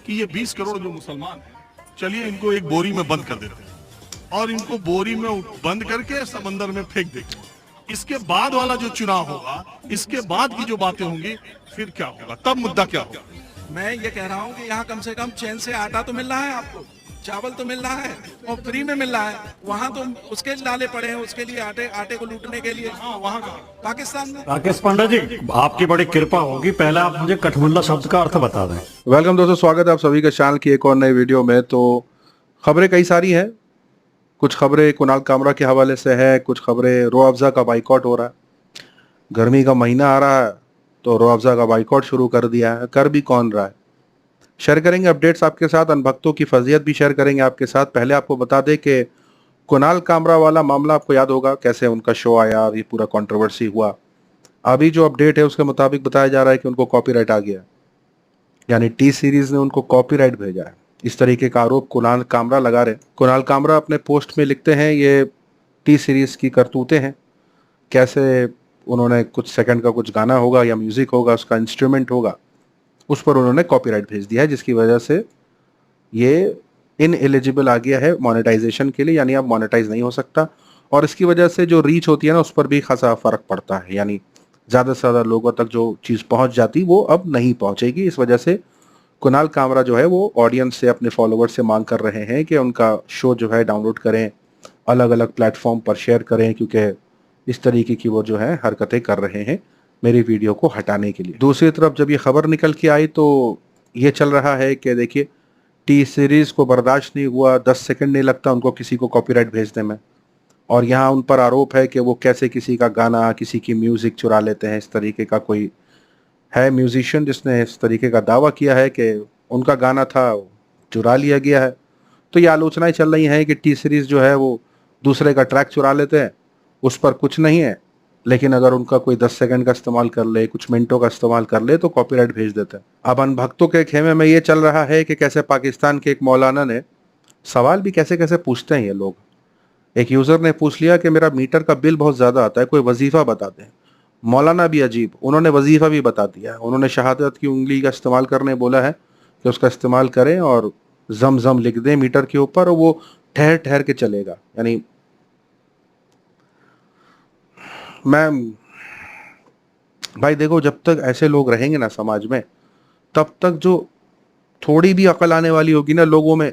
कि ये 20 करोड़ जो मुसलमान हैं, चलिए इनको एक बोरी में बंद कर देते हैं और इनको बोरी में बंद करके समंदर में फेंक देते हैं। इसके बाद वाला जो चुनाव होगा, इसके बाद की जो बातें होंगी, फिर क्या होगा, तब मुद्दा क्या होगा। मैं ये कह रहा हूँ कि यहाँ कम से कम चैन से आटा तो मिल रहा है, आपको चावल तो मिल रहा है और फ्री में मिल रहा है। वहाँ तो उसके लाले पड़े हैं, उसके लिए आटे को लूटने के लिए। हाँ, वहाँ का पाकिस्तान में। राकेश पांडा जी, आपकी बड़ी कृपा होगी, पहले आप मुझे कठमुल्ला शब्द का अर्थ बता दें। वेलकम दोस्तों, स्वागत है आप सभी का चैनल की एक और नई वीडियो में। तो खबरें कई सारी हैं। कुछ खबरें कुणाल कामरा के हवाले से है, कुछ खबरें रूह अफ़ज़ा का बाइकआउट हो रहा है। गर्मी का महीना आ रहा है तो रूह अफ़ज़ा का बाइकआउट शुरू कर दिया है। कर भी कौन रहा है, शेयर करेंगे अपडेट्स आपके साथ। अनभक्तों की फजीयत भी शेयर करेंगे आपके साथ। पहले आपको बता दें कि कुणाल कामरा वाला मामला आपको याद होगा, कैसे उनका शो आया और ये पूरा कंट्रोवर्सी हुआ। अभी जो अपडेट है उसके मुताबिक बताया जा रहा है कि उनको कॉपीराइट आ गया, यानी टी सीरीज ने उनको कॉपीराइट भेजा है। इस तरीके का आरोप कुणाल कामरा लगा रहे। कुणाल कामरा अपने पोस्ट में लिखते हैं ये टी सीरीज की करतूतें हैं, कैसे उन्होंने कुछ सेकंड का कुछ गाना होगा या म्यूजिक होगा, उसका इंस्ट्रूमेंट होगा, उस पर उन्होंने कॉपीराइट भेज दिया है, जिसकी वजह से ये इनएलिजिबल आ गया है मोनेटाइजेशन के लिए, यानी अब मोनेटाइज नहीं हो सकता। और इसकी वजह से जो रीच होती है ना, उस पर भी खासा फर्क पड़ता है, यानी ज़्यादा से ज़्यादा लोगों तक जो चीज़ पहुंच जाती वो अब नहीं पहुंचेगी। इस वजह से कुणाल कामरा जो है वो ऑडियंस से, अपने फॉलोअर से मांग कर रहे हैं कि उनका शो जो है डाउनलोड करें, अलग अलग प्लेटफॉर्म पर शेयर करें, क्योंकि इस तरीके की वो जो है हरकतें कर रहे हैं मेरी वीडियो को हटाने के लिए। दूसरी तरफ जब ये खबर निकल के आई तो ये चल रहा है कि देखिए, टी सीरीज़ को बर्दाश्त नहीं हुआ, 10 सेकंड नहीं लगता उनको किसी को कॉपीराइट भेजने में, और यहाँ उन पर आरोप है कि वो कैसे किसी का गाना, किसी की म्यूज़िक चुरा लेते हैं। इस तरीके का कोई है म्यूजिशियन जिसने इस तरीके का दावा किया है कि उनका गाना था, चुरा लिया गया है। तो ये आलोचनाएं चल रही हैं कि टी सीरीज़ जो है वो दूसरे का ट्रैक चुरा लेते हैं, उस पर कुछ नहीं है, लेकिन अगर उनका कोई 10 सेकंड का इस्तेमाल कर ले, कुछ मिनटों का इस्तेमाल कर ले तो कॉपीराइट भेज देते हैं। अब अनभक्तों के खेमे में ये चल रहा है कि कैसे पाकिस्तान के एक मौलाना ने, सवाल भी कैसे कैसे पूछते हैं ये लोग। एक यूज़र ने पूछ लिया कि मेरा मीटर का बिल बहुत ज़्यादा आता है, कोई वजीफ़ा बता दें। मौलाना भी अजीब, उन्होंने वजीफ़ा भी बता दिया। उन्होंने शहादत की उंगली का इस्तेमाल करने बोला है कि उसका इस्तेमाल करें और जम लिख दें मीटर के ऊपर, और वो ठहर ठहर के चलेगा। यानी मैं भाई देखो, जब तक ऐसे लोग रहेंगे ना समाज में, तब तक जो थोड़ी भी अकल आने वाली होगी ना लोगों में,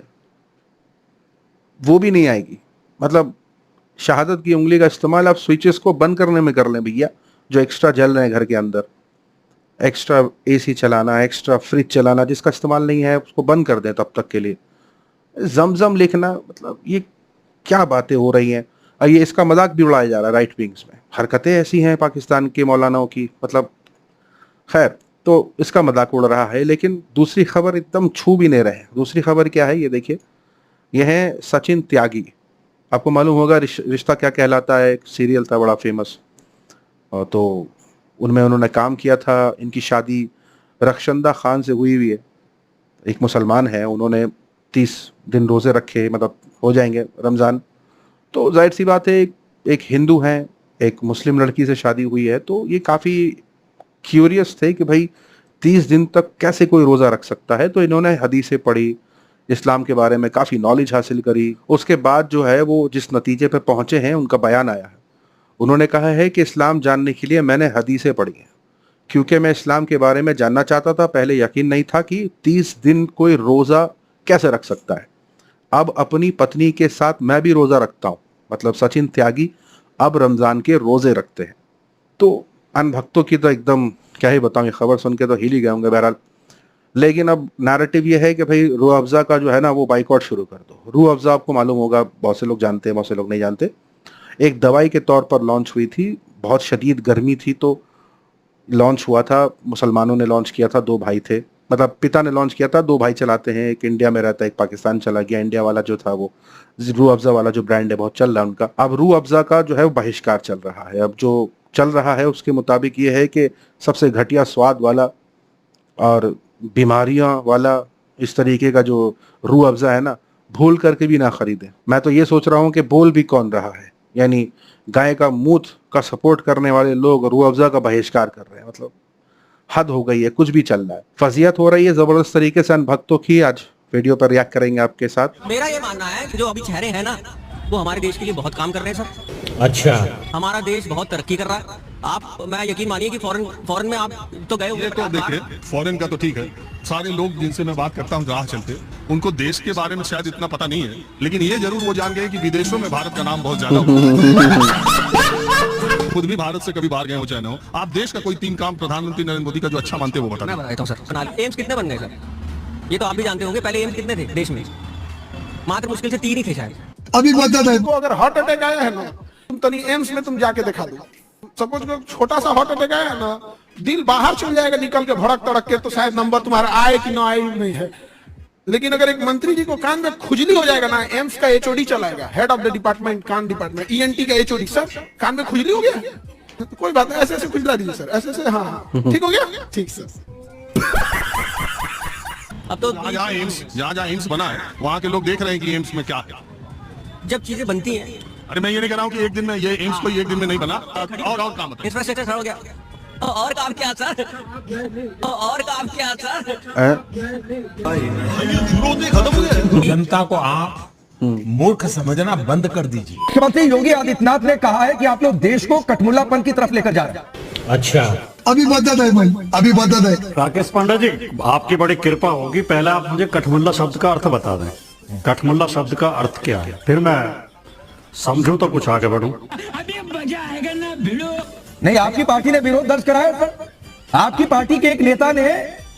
वो भी नहीं आएगी। मतलब शहादत की उंगली का इस्तेमाल आप स्विचेस को बंद करने में कर लें भैया, जो एक्स्ट्रा जल रहे हैं घर के अंदर, एक्स्ट्रा एसी चलाना, एक्स्ट्रा फ्रिज चलाना, जिसका इस्तेमाल नहीं है उसको बंद कर दें तब तक के लिए। जमजम लिखना, मतलब ये क्या बातें हो रही हैं। और ये इसका मजाक भी उड़ाया जा रहा है राइट विंग्स में। हरकतें ऐसी हैं पाकिस्तान के मौलानाओं की, मतलब खैर, तो इसका मजाक उड़ रहा है। लेकिन दूसरी खबर एकदम छू भी नहीं रहे। दूसरी खबर क्या है, ये देखिए, यह है सचिन त्यागी। आपको मालूम होगा रिश्ता क्या कहलाता है, एक सीरियल था बड़ा फेमस, तो उनमें उन्होंने काम किया था। इनकी शादी रक्षंदा खान से हुई है, एक मुसलमान है। उन्होंने 30 दिन रोज़े रखे, मतलब हो जाएंगे रमज़ान। तो जाहिर सी बात है, एक हिंदू हैं, एक मुस्लिम लड़की से शादी हुई है, तो ये काफ़ी क्यूरियस थे कि भाई 30 दिन तक कैसे कोई रोज़ा रख सकता है। तो इन्होंने हदीसें पढ़ी, इस्लाम के बारे में काफ़ी नॉलेज हासिल करी। उसके बाद जो है वो जिस नतीजे पर पहुँचे हैं, उनका बयान आया है। उन्होंने कहा है कि इस्लाम जानने के लिए मैंने हदीसें पढ़ी हैं, क्योंकि मैं इस्लाम के बारे में जानना चाहता था। पहले यकीन नहीं था कि 30 दिन कोई रोज़ा कैसे रख सकता है। अब अपनी पत्नी के साथ मैं भी रोज़ा रखता हूँ। मतलब सचिन त्यागी अब रमज़ान के रोज़े रखते हैं। तो अनभक्तों की तो एकदम क्या ही बताऊँ, ये खबर सुन के तो हिल ही गए होंगे बहरहाल। लेकिन अब नैरेटिव ये है कि भाई रूह अफ़ज़ा का जो है ना वो बाइकआउट शुरू कर दो। रूह अफ़ज़ा आपको मालूम होगा, बहुत से लोग जानते हैं, बहुत से लोग नहीं जानते। एक दवाई के तौर पर लॉन्च हुई थी, बहुत शदीद गर्मी थी तो लॉन्च हुआ था। मुसलमानों ने लॉन्च किया था, 2 भाई थे, मतलब पिता ने लॉन्च किया था। 2 भाई चलाते हैं, एक इंडिया में रहता है, एक पाकिस्तान चला गया। इंडिया वाला जो था वो रूह अफ़ज़ा वाला जो ब्रांड है बहुत चल रहा है उनका। अब रूह अफ़ज़ा का जो है वो बहिष्कार चल रहा है। अब जो चल रहा है उसके मुताबिक ये है कि सबसे घटिया स्वाद वाला और बीमारियां वाला इस तरीके का जो रूह अफ़ज़ा है ना, भूल करके भी ना खरीदें। मैं तो ये सोच रहा हूँ कि बोल भी कौन रहा है, यानी गाय का मूत का सपोर्ट करने वाले लोग रूह अफ़ज़ा का बहिष्कार कर रहे हैं। मतलब हद हो गई है, कुछ भी चल रहा है, फजीयत हो रही है जबरदस्त तरीके से अनभक्तों की। आज वीडियो पर रिएक्ट करेंगे आपके साथ। मेरा ये मानना है कि जो अभी चेहरे हैं ना, वो हमारे देश के लिए बहुत काम कर रहे हैं सर। अच्छा, हमारा देश बहुत तरक्की कर रहा है। आप, मैं यकीन मानिए कि फॉरेन में आप तो गए ये तो देखिए, फॉरेन का तो ठीक है, सारे लोग जिनसे मैं बात करता हूँ राह चलते, उनको देश के बारे में शायद इतना पता नहीं है, लेकिन ये जरूर वो जान गए कि विदेशों में भारत का नाम बहुत ज्यादा होता है। खुद भी भारत से कभी बाहर गए हो चाहे ना हो, आप देश का कोई 3 काम प्रधानमंत्री नरेंद्र मोदी का जो अच्छा मानते हैं वो बता मैं दें। बताता हूँ सर। एम्स कितने बन गए सर, ये तो आप भी जानते होंगे। पहले एम्स कितने थे देश में? मात्र मुश्किल से 3 ही थे शायद। अभी बता दे तो अगर हार्ट अटैक आया है ना, तुम तनी एम्स में तुम जाके दिखा दो। सपोज को छोटा सा हार्ट अटैक आया है ना, दिल बाहर चल जाएगा निकल के भड़क तड़क के, तो शायद नंबर तुम्हारा आए कि ना आए नहीं है। लेकिन अगर एक मंत्री जी को कान में खुजली हो जाएगा ना, एम्स का एचओडी चलाएगा, हेड ऑफ द डिपार्टमेंट, कान डिपार्टमेंट, ईएनटी का एचओडी, सर कान में खुजली हो गया तो कोई बात नहीं, ऐसे ऐसे खुजला दीजिए सर, ऐसे ऐसे, हाँ ठीक हो गया, ठीक सर। अब तो जहाँ एम्स बना है वहाँ के लोग देख रहे हैं कि एम्स में क्या है। जब चीजें बनती हैं, अरे मैं ये नहीं कह रहा हूँ कि एक दिन में ये एम्स कोई एक दिन में नहीं बना, और काम बताइए। इंफ्रास्ट्रक्चर खड़ा हो गया। और काम क्या सर? और काम क्या सर? जनता को आप मूर्ख समझना बंद कर दीजिए। मुख्यमंत्री योगी आदित्यनाथ ने कहा है कि आप लोग देश को कठमुल्लापन की तरफ लेकर जा रहे हैं। अच्छा, अभी बता दे भाई, अभी बता दे। राकेश पांडे जी, आपकी बड़ी कृपा होगी, पहले आप मुझे कठमुल्ला शब्द का अर्थ बता दें। कठमुल्ला शब्द का अर्थ क्या है, फिर मैं समझूं तो कुछ आगे बढ़ूं। नहीं, आपकी पार्टी ने विरोध दर्ज कराया पर आपकी पार्टी के एक नेता ने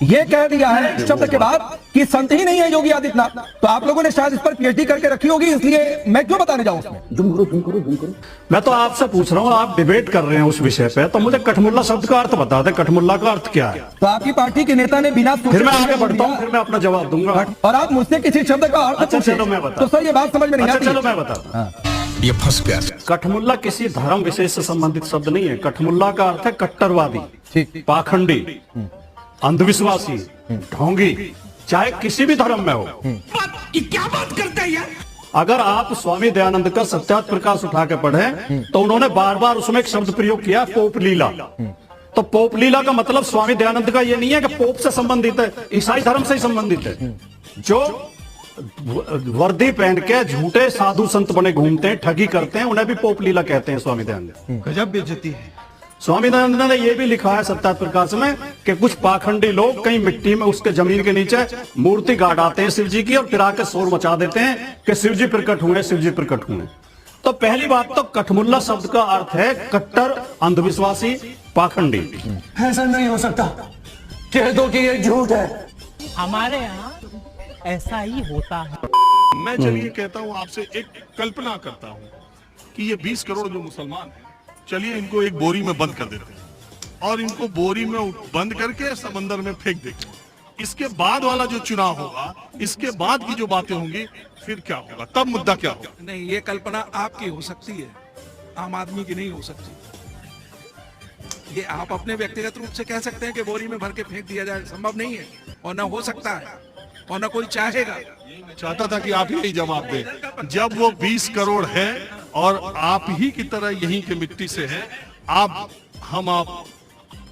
यह कह दिया है इस शब्द के बाद कि संत ही नहीं है योगी आदित्यनाथ। तो आप लोगों ने शायद इस पर पीएचडी करके रखी होगी, इसलिए मैं क्यों बताने जाऊं उसमें। मैं तो आपसे पूछ रहा हूँ, आप डिबेट कर रहे हैं उस विषय पे, तो मुझे कठमुल्ला शब्द का अर्थ बता दें। कठमुल्ला का अर्थ क्या है? तो आपकी पार्टी के नेता ने बिना फिर मैं आगे बढ़ता हूँ, फिर मैं अपना जवाब दूंगा। और आप मुझसे किसी शब्द का अर्थ अच्छा, पूछे, चलो मैं बता। तो सर ये बात समझ में नहीं अच्छा, आती। चलो मैं बताता हूँ। ये फंस गया। कठमुल्ला किसी धर्म विशेष से संबंधित शब्द नहीं है। कठमुल्ला का अर्थ है कट्टरवादी, पाखंडी, अंधविश्वासी, ढोंगी, चाहे किसी भी धर्म में हो। ये क्या बात करते हैं यार? अगर आप स्वामी दयानंद का सत्यार्थ प्रकाश उठा के पढ़ें तो उन्होंने बार बार उसमें एक शब्द प्रयोग किया, पोप लीला। तो पोप लीला का मतलब स्वामी दयानंद का ये नहीं है कि पोप से संबंधित है, ईसाई धर्म से ही संबंधित है। जो वर्दी पहन के झूठे साधु संत बने घूमते हैं, ठगी करते हैं, उन्हें भी पोप लीला कहते हैं स्वामी दयानंद। गजब बेइज्जती है। स्वामी दयानंद ने यह भी लिखा है सत्यार्थ प्रकाश में कि कुछ पाखंडी लोग कहीं मिट्टी में उसके जमीन के नीचे मूर्ति गाड़ आते हैं शिव जी की, और फिर आकर शोर मचा देते हैं कि शिव जी प्रकट हुए, शिव जी प्रकट हुए। तो पहली बात तो कठमुल्ला शब्द का अर्थ है कट्टर, अंधविश्वासी, पाखंडी। ऐसा नहीं हो सकता, कह दो कि ये झूठ है। हमारे यहाँ ऐसा ही होता है। मैं चलिए कहता हूँ आपसे, एक कल्पना करता हूँ कि ये 20 करोड़ जो मुसलमान हैं, चलिए इनको एक बोरी में बंद कर देते हैं और इनको बोरी में बंद करके समंदर में फेंक देते हैं। इसके बाद वाला जो चुनाव होगा, इसके बाद की जो बातें होंगी, फिर क्या होगा, तब मुद्दा क्या होगा? नहीं, ये कल्पना आपकी हो सकती है, आम आदमी की नहीं हो सकती। ये आप अपने व्यक्तिगत रूप से कह सकते हैं कि बोरी में भर के फेंक दिया जाए, संभव नहीं है और न हो सकता है और न कोई चाहेगा। चाहता था कि आप यही जवाब दें। जब वो 20 करोड़ है और आप ही की तरह यहीं के मिट्टी से है, आप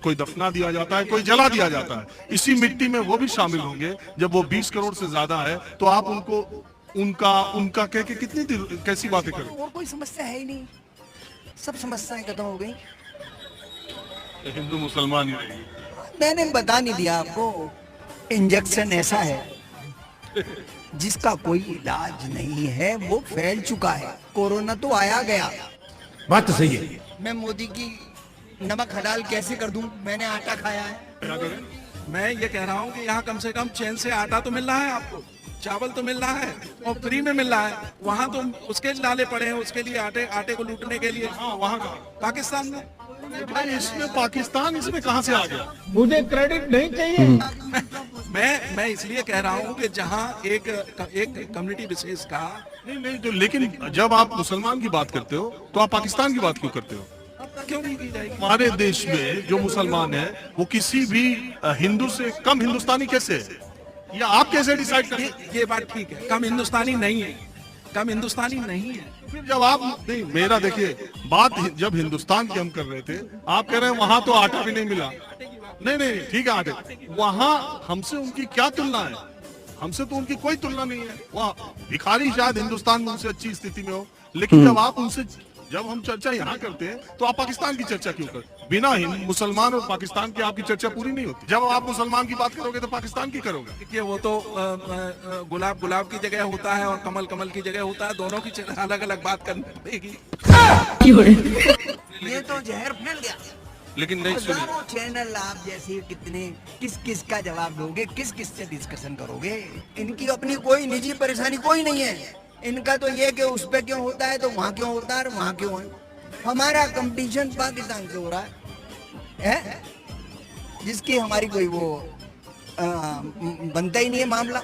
कोई दफना दिया जाता है, कोई जला दिया जाता है, इसी मिट्टी में वो भी शामिल होंगे। जब वो 20 करोड़ से ज्यादा है तो आप उनको उनका कह के कितनी कैसी बातें करें? और कोई समस्या है ही नहीं, सब समस्याएं खत्म हो गई। हिंदू मुसलमान ही रहेगी। मैंने बता नहीं दिया आपको, इंजेक्शन ऐसा है जिसका कोई इलाज नहीं है, वो फैल चुका है। कोरोना तो आया गया। बात तो सही है। मैं मोदी की नमक हलाल कैसे कर दूं? मैंने आटा खाया है। मैं ये कह रहा हूँ कि यहाँ कम से कम चैन से आटा तो मिल रहा है आपको, चावल तो मिल रहा है और फ्री में मिल रहा है। वहाँ तो उसके लाले पड़े हैं, उसके लिए आटे को लूटने के लिए। हाँ, वहाँ का पाकिस्तान में भाई, इसमें पाकिस्तान इसमें कहाँ से आ गया? मुझे क्रेडिट नहीं चाहिए। मैं इसलिए कह रहा हूँ कि जहाँ एक कम्युनिटी विशेष का नहीं तो, लेकिन जब आप मुसलमान की बात करते हो तो आप पाकिस्तान की बात क्यों करते हो? क्यों नहीं की जाएगी? हमारे देश में जो मुसलमान है वो किसी भी हिंदू से कम हिंदुस्तानी कैसे है, या आप कैसे डिसाइड करें? ये बात ठीक है, कम हिंदुस्तानी नहीं है, कम हिंदुस्तानी नहीं है। फिर जब आप नहीं, मेरा देखिए बात जब हिंदुस्तान की हम कर रहे थे, आप कह रहे हैं वहां तो आटा भी नहीं मिला। नहीं ठीक है आगे, वहां हमसे उनकी क्या तुलना है? हमसे तो उनकी कोई तुलना नहीं है। वहाँ भिखारी शायद हिंदुस्तान में उनसे अच्छी स्थिति में हो, लेकिन जब हम चर्चा यहाँ करते हैं तो आप पाकिस्तान की चर्चा क्यों करते? बिना मुसलमान और पाकिस्तान की आपकी चर्चा पूरी नहीं होती। जब आप मुसलमान की बात करोगे तो पाकिस्तान की करोगे। देखिए वो तो गुलाब गुलाब की जगह होता है और कमल कमल की जगह होता है, दोनों की अलग अलग बात करनी पड़ेगी। ये तो जहर फैल गया। लेकिन नहीं सुनिए, हजारों चैनल आप जैसे कितने, किस का जवाब दोगे, किस से डिस्कशन करोगे? इनकी अपनी कोई निजी परेशानी कोई नहीं है। इनका तो ये कि उस पे क्यों होता है तो वहां क्यों होता है और वहां क्यों है। हमारा कंपटीशन पाकिस्तान से हो रहा है, जिसकी हमारी कोई वो बनता ही नहीं है मामला।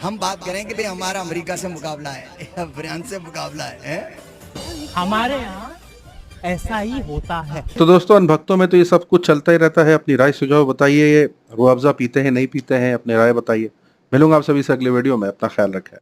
हम बात करें कि भाई हमारा अमेरिका से मुकाबला है या फ्रांस से मुकाबला है? हमारे यहाँ ऐसा ही होता है। तो दोस्तों, अनभक्तों में तो ये सब कुछ चलता ही रहता है। अपनी राय सुझाव बताइए, ये रूह अफ़ज़ा पीते हैं नहीं पीते हैं, अपनी राय बताइए। मिलूंगा आप सभी से अगले वीडियो में। अपना ख्याल रखें।